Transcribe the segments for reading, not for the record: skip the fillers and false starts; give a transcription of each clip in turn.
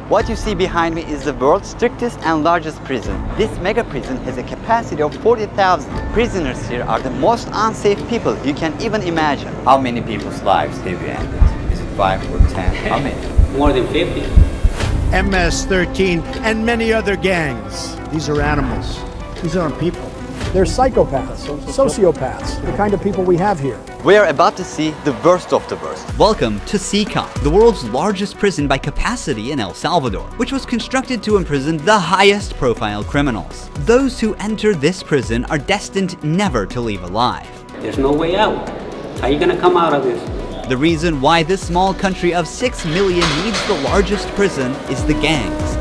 What you see behind me is the world's strictest and largest prison. This mega prison has a capacity of 40,000. Prisoners here are the most unsafe people you can even imagine. How many people's lives have you ended? Is it 5 or 10? How many? More than 50. MS-13 and many other gangs. These are animals. These aren't people. They're psychopaths, sociopaths, the kind of people we have here. We are about to see the worst of the worst. Welcome to cecot, the world's largest prison by capacity in El Salvador, which was constructed to imprison the highest profile criminals. Those who enter this prison are destined never to leave alive. There's no way out. How are you gonna come out of this? The reason why this small country of 6 million needs the largest prison is the gangs.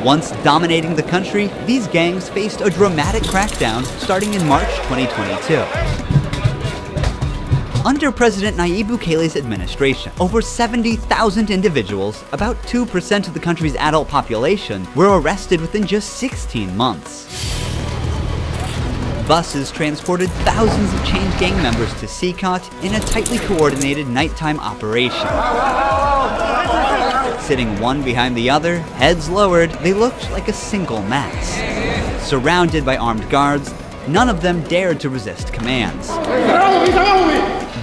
Once dominating the country, these gangs faced a dramatic crackdown starting in March 2022. Under President Nayib Bukele's administration, over 70,000 individuals, about 2% of the country's adult population, were arrested within just 16 months. Buses transported thousands of chained gang members to cecot in a tightly coordinated nighttime operation. Sitting one behind the other, heads lowered, they looked like a single mass. Surrounded by armed guards, none of them dared to resist commands.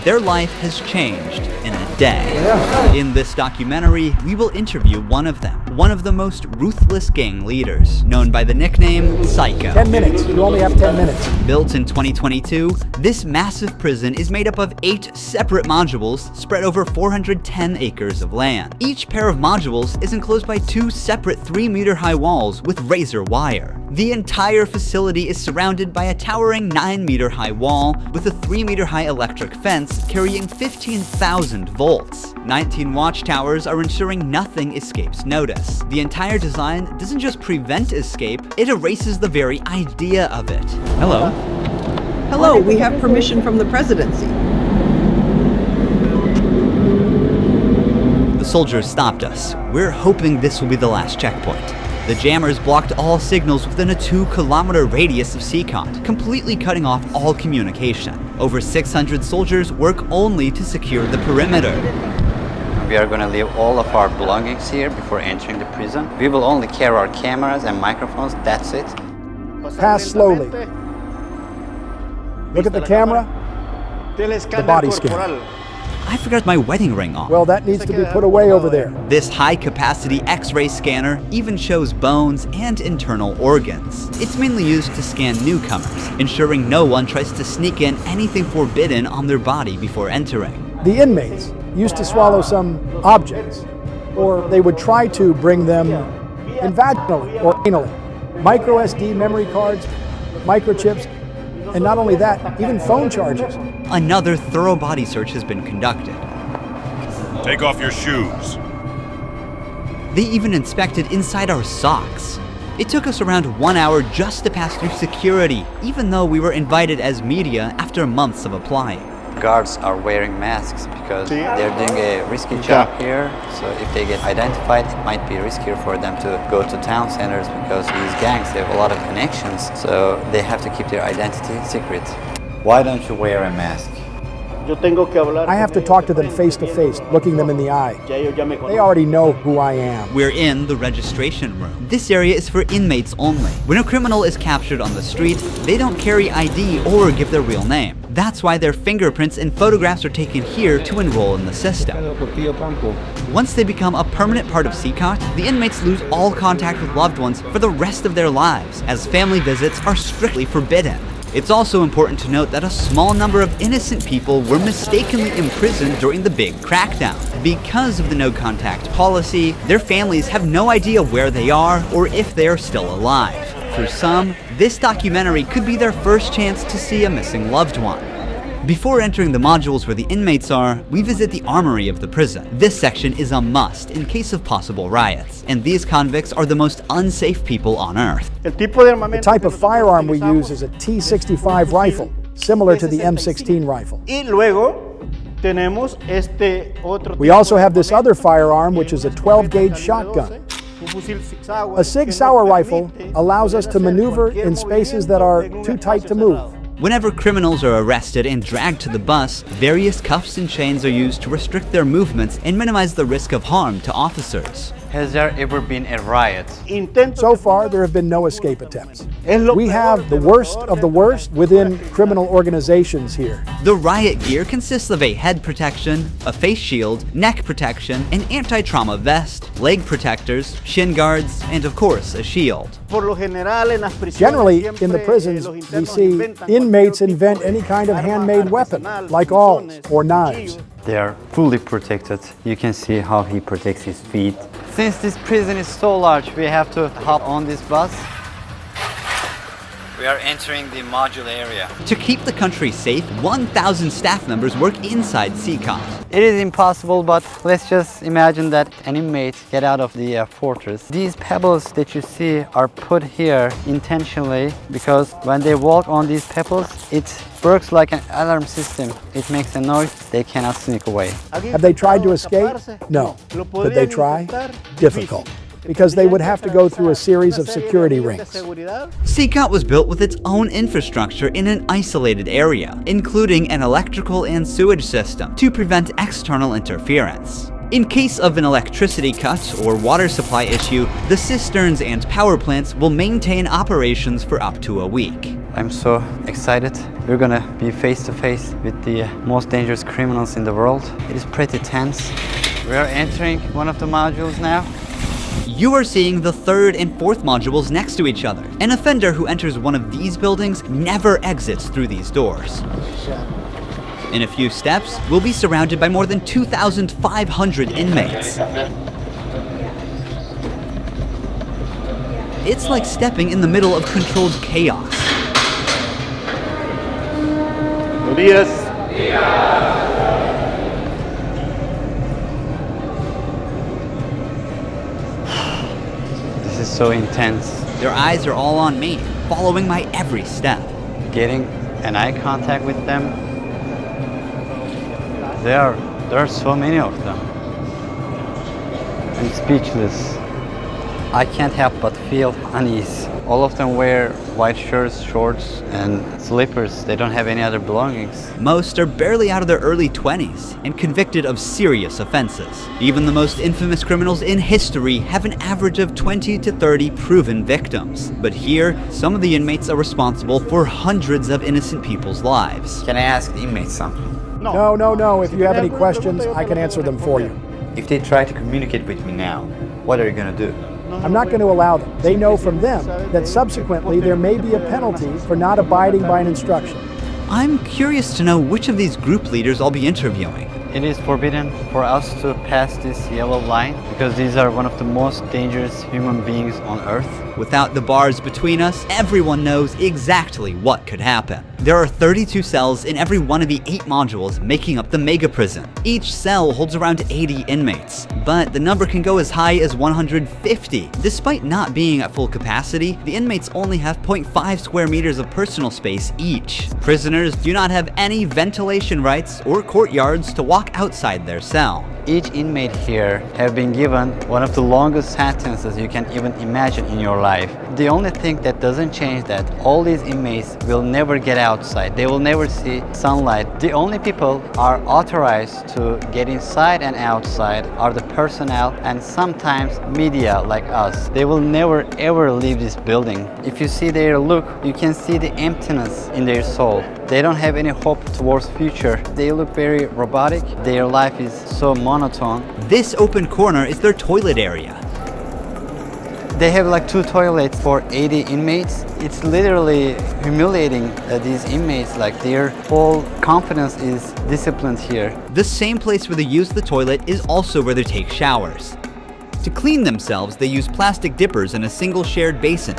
Their life has changed in a day. In this documentary, we will interview one of them, one of the most ruthless gang leaders, known by the nickname Psycho. 10 minutes, you only have 10 minutes. Built in 2022, this massive prison is made up of 8 separate modules spread over 410 acres of land. Each pair of modules is enclosed by 2 separate 3-meter-high walls with razor wire. The entire facility is surrounded by a towering 9-meter-high wall with a 3-meter-high electric fence carrying 15,000 volts. 19 watchtowers are ensuring nothing escapes notice. The entire design doesn't just prevent escape, it erases the very idea of it. Hello. Hello, we have permission from the presidency. The soldiers stopped us. We're hoping this will be the last checkpoint. The jammers blocked all signals within a 2-kilometer radius of cecot, completely cutting off all communication. Over 600 soldiers work only to secure the perimeter. We are going to leave all of our belongings here before entering the prison. We will only carry our cameras and microphones, that's it. Pass slowly. Look at the camera, the body scan. I forgot my wedding ring on. Well, that needs to be put away over there. This high-capacity X-ray scanner even shows bones and internal organs. It's mainly used to scan newcomers, ensuring no one tries to sneak in anything forbidden on their body before entering. The inmates used to swallow some objects, or they would try to bring them in vaginally or anally. Micro SD memory cards, microchips, and not only that, even phone chargers. Another thorough body search has been conducted. Take off your shoes. They even inspected inside our socks. It took us around 1 hour just to pass through security, even though we were invited as media after months of applying. Guards are wearing masks because they're doing a risky job here. So if they get identified, it might be riskier for them to go to town centers because these gangs, they have a lot of connections. So they have to keep their identity secret. Why don't you wear a mask? I have to talk to them face to face, looking them in the eye. They already know who I am. We're in the registration room. This area is for inmates only. When a criminal is captured on the street, they don't carry ID or give their real name. That's why their fingerprints and photographs are taken here to enroll in the system. Once they become a permanent part of cecot, the inmates lose all contact with loved ones for the rest of their lives, as family visits are strictly forbidden. It's also important to note that a small number of innocent people were mistakenly imprisoned during the big crackdown. Because of the no-contact policy, their families have no idea where they are or if they are still alive. For some, this documentary could be their first chance to see a missing loved one. Before entering the modules where the inmates are, we visit the armory of the prison. This section is a must in case of possible riots, and these convicts are the most unsafe people on earth. The type of firearm we use is a T65 rifle, similar to the M16 rifle. We also have this other firearm, which is a 12-gauge shotgun. A Sig Sauer rifle allows us to maneuver in spaces that are too tight to move. Whenever criminals are arrested and dragged to the bus, various cuffs and chains are used to restrict their movements and minimize the risk of harm to officers. Has there ever been a riot? So far, there have been no escape attempts. We have the worst of the worst within criminal organizations here. The riot gear consists of a head protection, a face shield, neck protection, an anti-trauma vest, leg protectors, shin guards, and of course, a shield. Generally, in the prisons, we see inmates invent any kind of handmade weapon, like awls or knives. They are fully protected. You can see how he protects his feet. Since this prison is so large, we have to hop on this bus. We are entering the module area. To keep the country safe, 1,000 staff members work inside cecot. It is impossible, but let's just imagine that an inmate get out of the fortress. These pebbles that you see are put here intentionally because when they walk on these pebbles, it works like an alarm system. It makes a noise, they cannot sneak away. Have they tried to escape? No. Could they try? Difficult, because they would have to go through a series of security rings. Cecot was built with its own infrastructure in an isolated area, including an electrical and sewage system to prevent external interference. In case of an electricity cut or water supply issue, the cisterns and power plants will maintain operations for up to a week. I'm so excited. We're gonna be face to face with the most dangerous criminals in the world. It is pretty tense. We are entering one of the modules now. You are seeing the third and fourth modules next to each other. An offender who enters one of these buildings never exits through these doors. In a few steps, we'll be surrounded by more than 2,500 inmates. It's like stepping in the middle of controlled chaos. This is so intense. Their eyes are all on me, following my every step. Getting an eye contact with them. There are so many of them. I'm speechless. I can't help but feel unease. All of them wear white shirts, shorts, and slippers. They don't have any other belongings. Most are barely out of their early 20s and convicted of serious offenses. Even the most infamous criminals in history have an average of 20 to 30 proven victims. But here, some of the inmates are responsible for hundreds of innocent people's lives. Can I ask the inmates something? No. If you have any questions, I can answer them for you. If they try to communicate with me now, what are you gonna do? I'm not going to allow them. They know from them that subsequently there may be a penalty for not abiding by an instruction. I'm curious to know which of these group leaders I'll be interviewing. It is forbidden for us to pass this yellow line because these are one of the most dangerous human beings on Earth. Without the bars between us, everyone knows exactly what could happen. There are 32 cells in every one of the 8 modules making up the mega prison. Each cell holds around 80 inmates, but the number can go as high as 150. Despite not being at full capacity, the inmates only have 0.5 square meters of personal space each. Prisoners do not have any ventilation rights or courtyards to walk outside their cell. Each inmate here have been given one of the longest sentences you can even imagine in your life. The only thing that doesn't change that all these inmates will never get outside. They will never see sunlight. The only people are authorized to get inside and outside are the personnel and sometimes media like us. They will never ever leave this building. If you see their look, you can see the emptiness in their soul. They don't have any hope towards future. They look very robotic. Their life is so monotone. This open corner is their toilet area. They have like 2 toilets for 80 inmates. It's literally humiliating these inmates. Like their whole confidence is disciplined here. The same place where they use the toilet is also where they take showers. To clean themselves, they use plastic dippers in a single shared basin.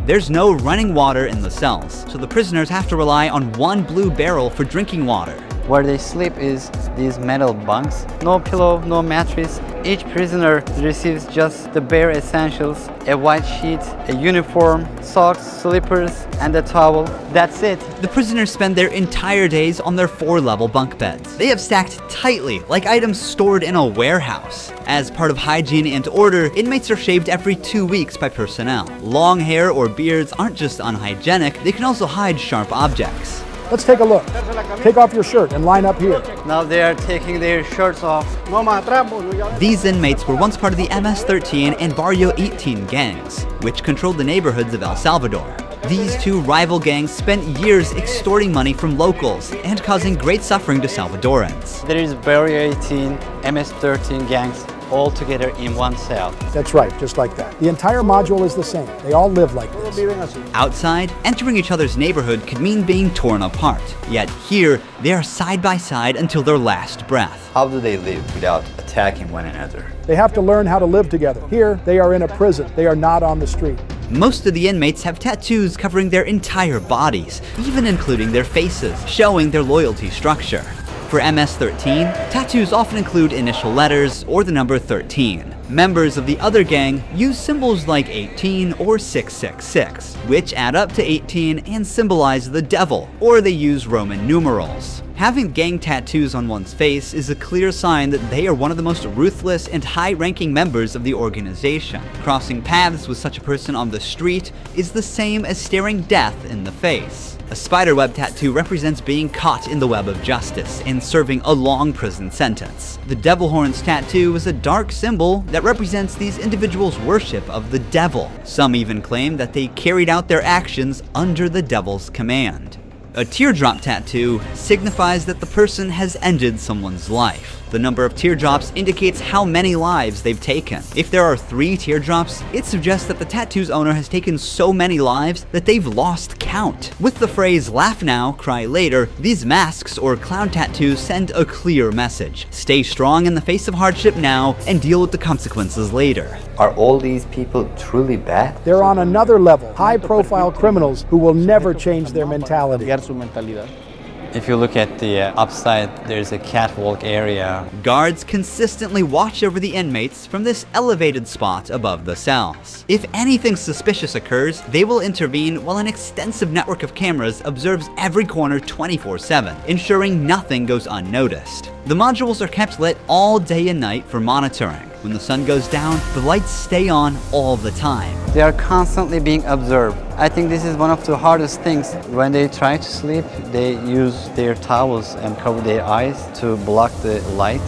There's no running water in the cells, so the prisoners have to rely on one blue barrel for drinking water. Where they sleep is these metal bunks. No pillow, no mattress. Each prisoner receives just the bare essentials: a white sheet, a uniform, socks, slippers, and a towel. That's it. The prisoners spend their entire days on their 4-level bunk beds. They have stacked tightly, like items stored in a warehouse. As part of hygiene and order, inmates are shaved every 2 weeks by personnel. Long hair or beards aren't just unhygienic, they can also hide sharp objects. Let's take a look. Take off your shirt and line up here. Now they are taking their shirts off. These inmates were once part of the MS-13 and Barrio 18 gangs, which controlled the neighborhoods of El Salvador. These two rival gangs spent years extorting money from locals and causing great suffering to Salvadorans. There is Barrio 18, MS-13 gangs all together in one cell. That's right, just like that. The entire module is the same. They all live like this. Outside, entering each other's neighborhood could mean being torn apart. Yet here, they are side by side until their last breath. How do they live without attacking one another? They have to learn how to live together. Here, they are in a prison. They are not on the street. Most of the inmates have tattoos covering their entire bodies, even including their faces, showing their loyalty structure. For MS-13, tattoos often include initial letters or the number 13. Members of the other gang use symbols like 18 or 666, which add up to 18 and symbolize the devil, or they use Roman numerals. Having gang tattoos on one's face is a clear sign that they are one of the most ruthless and high-ranking members of the organization. Crossing paths with such a person on the street is the same as staring death in the face. A spiderweb tattoo represents being caught in the web of justice and serving a long prison sentence. The devil horns tattoo is a dark symbol that represents these individuals' worship of the devil. Some even claim that they carried out their actions under the devil's command. A teardrop tattoo signifies that the person has ended someone's life. The number of teardrops indicates how many lives they've taken. If there are 3 teardrops, it suggests that the tattoo's owner has taken so many lives that they've lost count. With the phrase "laugh now, cry later," these masks or clown tattoos send a clear message. Stay strong in the face of hardship now and deal with the consequences later. Are all these people truly bad? They're on another level, high-profile criminals who will never change their mentality. If you look at the upside, there's a catwalk area. Guards consistently watch over the inmates from this elevated spot above the cells. If anything suspicious occurs, they will intervene while an extensive network of cameras observes every corner 24/7, ensuring nothing goes unnoticed. The modules are kept lit all day and night for monitoring. When the sun goes down, the lights stay on all the time. They are constantly being observed. I think this is one of the hardest things. When they try to sleep, they use their towels and cover their eyes to block the light.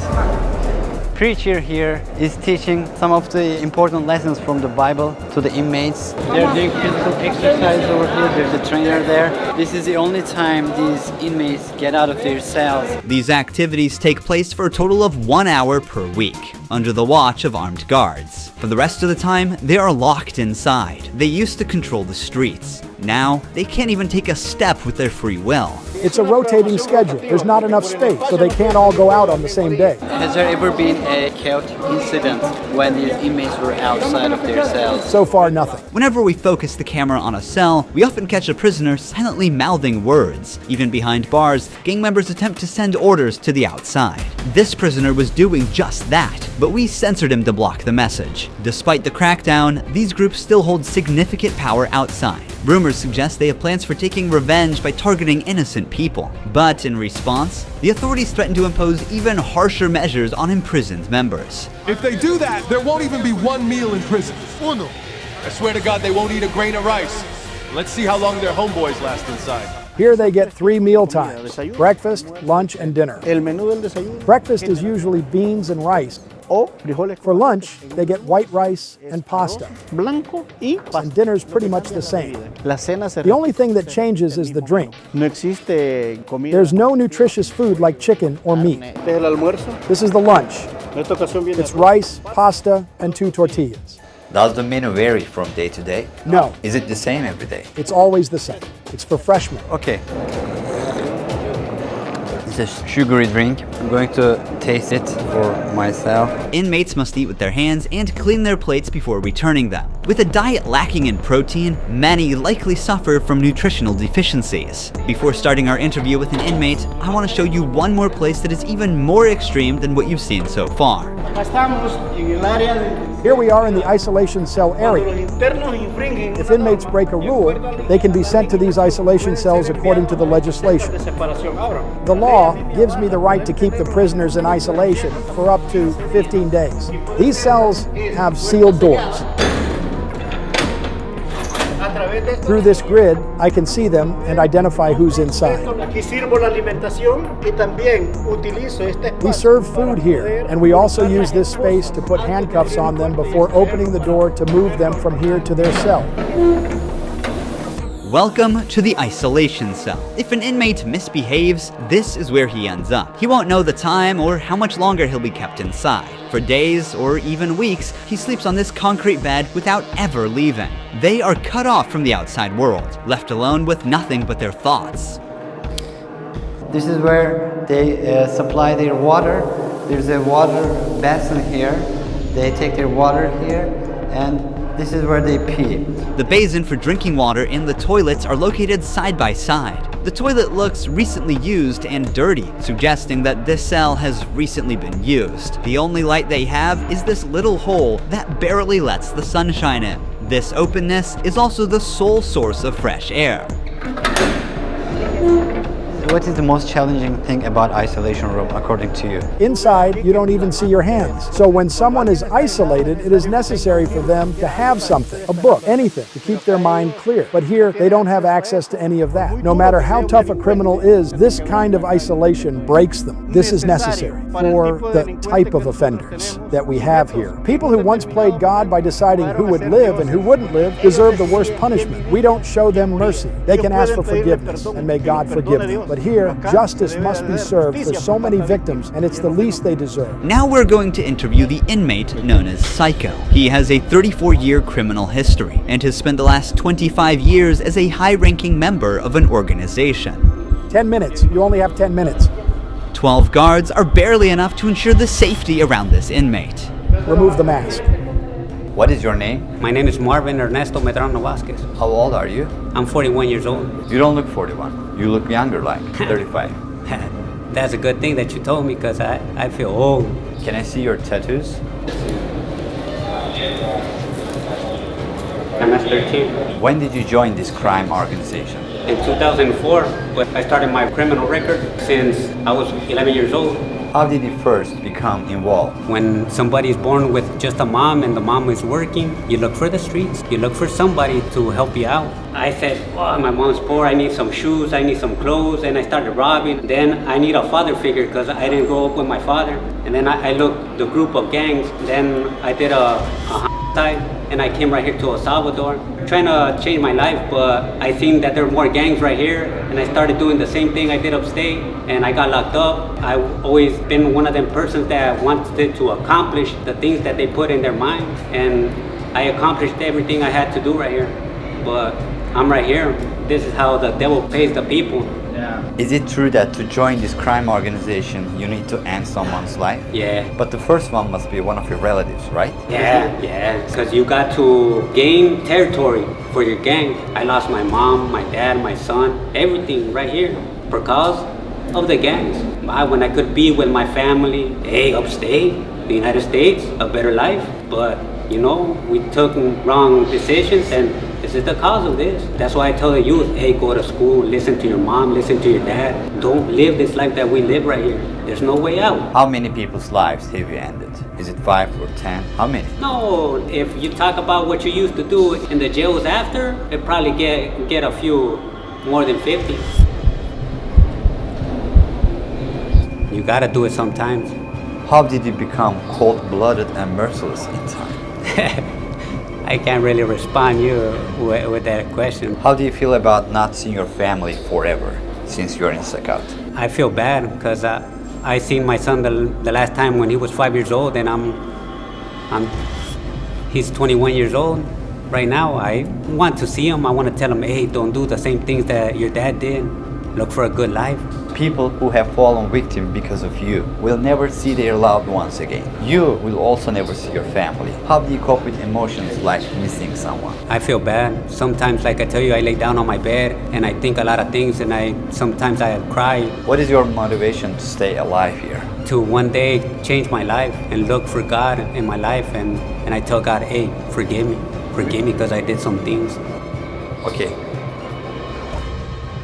Preacher here is teaching some of the important lessons from the Bible to the inmates. They're doing physical exercise over here. There's a trainer there. This is the only time these inmates get out of their cells. These activities take place for a total of 1 hour per week, under the watch of armed guards. For the rest of the time, they are locked inside. They used to control the streets. Now, they can't even take a step with their free will. It's a rotating schedule. There's not enough space, so they can't all go out on the same day. Has there ever been a chaotic incident when these inmates were outside of their cells? So far, nothing. Whenever we focus the camera on a cell, we often catch a prisoner silently mouthing words. Even behind bars, gang members attempt to send orders to the outside. This prisoner was doing just that, but we censored him to block the message. Despite the crackdown, these groups still hold significant power outside. Rumors suggest they have plans for taking revenge by targeting innocent people. But in response, the authorities threaten to impose even harsher measures on imprisoned members. If they do that, there won't even be one meal in prison. I swear to God, they won't eat a grain of rice. Let's see how long their homeboys last inside. Here they get 3 meal times: breakfast, lunch, and dinner. Breakfast is usually beans and rice. For lunch, they get white rice and pasta. And dinner's pretty much the same. The only thing that changes is the drink. There's no nutritious food like chicken or meat. This is the lunch. It's rice, pasta, and 2 tortillas. Does the menu vary from day to day? No, Is it the same every day? it's always the same. It's for freshmen. Okay. It's a sugary drink. I'm going to taste it for myself. Inmates must eat with their hands and clean their plates before returning them. With a diet lacking in protein, many likely suffer from nutritional deficiencies. Before starting our interview with an inmate, I want to show you one more place that is even more extreme than what you've seen so far. Here we are in the isolation cell area. If inmates break a rule, they can be sent to these isolation cells according to the legislation. The law gives me the right to keep the prisoners in isolation for up to 15 days. These cells have sealed doors. Through this grid, I can see them and identify who's inside. We serve food here, and we also use this space to put handcuffs on them before opening the door to move them from here to their cell. Welcome to the isolation cell. If an inmate misbehaves, this is where he ends up. He won't know the time or how much longer he'll be kept inside. For days or even weeks, he sleeps on this concrete bed without ever leaving. They are cut off from the outside world, left alone with nothing but their thoughts. This is where they supply their water. There's a water basin here. They take their water here, and this is where they pee. The basin for drinking water and the toilets are located side by side. The toilet looks recently used and dirty, suggesting that this cell has recently been used. The only light they have is this little hole that barely lets the sunshine in. This openness is also the sole source of fresh air. What is the most challenging thing about isolation room according to you? Inside, you don't even see your hands. So when someone is isolated, it is necessary for them to have something, a book, anything, to keep their mind clear. But here, they don't have access to any of that. No matter how tough a criminal is, this kind of isolation breaks them. This is necessary for the type of offenders that we have here. People who once played God by deciding who would live and who wouldn't live deserve the worst punishment. We don't show them mercy. They can ask for forgiveness, and may God forgive them. But here, justice must be served for so many victims, and it's the least they deserve. Now we're going to interview the inmate known as Psycho. He has a 34-year criminal history and has spent the last 25 years as a high-ranking member of an organization. 10 minutes. You only have 10 minutes. 12 guards are barely enough to ensure the safety around this inmate. Remove the mask. What is your name? My name is Marvin Ernesto Medrano Vasquez. How old are you? I'm 41 years old. You don't look 41. You look younger, like 35. That's a good thing that you told me, because I feel old. Can I see your tattoos? I'm at 13. When did you join this crime organization? In 2004, I started my criminal record since I was 11 years old. How did you first become involved? When somebody is born with just a mom and the mom is working, you look for the streets. You look for somebody to help you out. I said, oh, my mom's poor, I need some shoes, I need some clothes, and I started robbing. Then I need a father figure because I didn't grow up with my father. And then I looked the group of gangs. Then I did a side, and I came right here to El Salvador, trying to change my life, but I seen that there were more gangs right here, and I started doing the same thing I did upstate, and I got locked up. I've always been one of them persons that wanted to accomplish the things that they put in their mind, and I accomplished everything I had to do right here. But I'm right here. This is how the devil pays the people. Is it true that to join this crime organization, you need to end someone's life? Yeah. But the first one must be one of your relatives, right? Yeah, because you got to gain territory for your gang. I lost my mom, my dad, my son, everything right here because of the gangs. When I could be with my family, upstate, the United States, a better life. But, you know, we took wrong decisions, and this is the cause of this. That's why I tell the youth, go to school, listen to your mom, listen to your dad. Don't live this life that we live right here. There's no way out. How many people's lives have you ended? Is it 5 or 10? How many? No, if you talk about what you used to do in the jails after, it probably get a few more than 50. You gotta do it sometimes. How did you become cold-blooded and merciless in time? I can't really respond with that question. How do you feel about not seeing your family forever since you're in Cecot? I feel bad because I seen my son the last time when he was 5 years old, and he's 21 years old right now. I want to see him. I want to tell him, don't do the same things that your dad did. Look for a good life. People who have fallen victim because of you will never see their loved ones again. You will also never see your family. How do you cope with emotions like missing someone? I feel bad. Sometimes, like I tell you, I lay down on my bed and I think a lot of things, and sometimes I cry. What is your motivation to stay alive here? To one day change my life and look for God in my life, and I tell God, hey, forgive me because I did some things. Okay.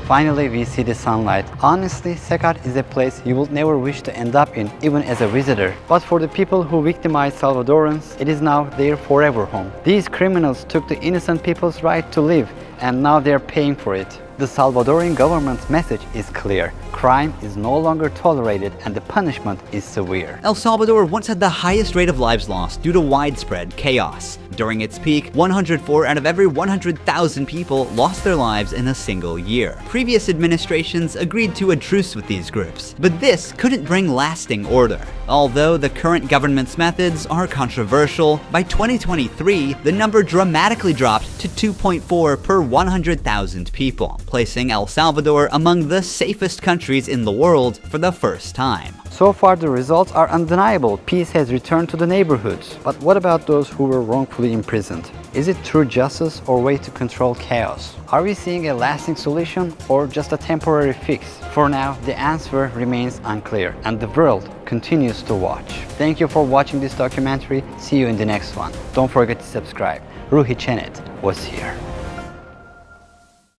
Finally, we see the sunlight. Honestly, Cecot is a place you will never wish to end up in, even as a visitor. But for the people who victimized Salvadorans, it is now their forever home. These criminals took the innocent people's right to live, and now they're paying for it. The Salvadoran government's message is clear. Crime is no longer tolerated and the punishment is severe. El Salvador once had the highest rate of lives lost due to widespread chaos. During its peak, 104 out of every 100,000 people lost their lives in a single year. Previous administrations agreed to a truce with these groups, but this couldn't bring lasting order. Although the current government's methods are controversial, by 2023, the number dramatically dropped to 2.4 per 100,000 people, placing El Salvador among the safest countries in the world for the first time. So far, the results are undeniable. Peace has returned to the neighborhoods. But what about those who were wrongfully imprisoned? Is it true justice or way to control chaos? Are we seeing a lasting solution or just a temporary fix? For now, the answer remains unclear and the world continues to watch. Thank you for watching this documentary. See you in the next one. Don't forget to subscribe. Ruhi Chenet was here.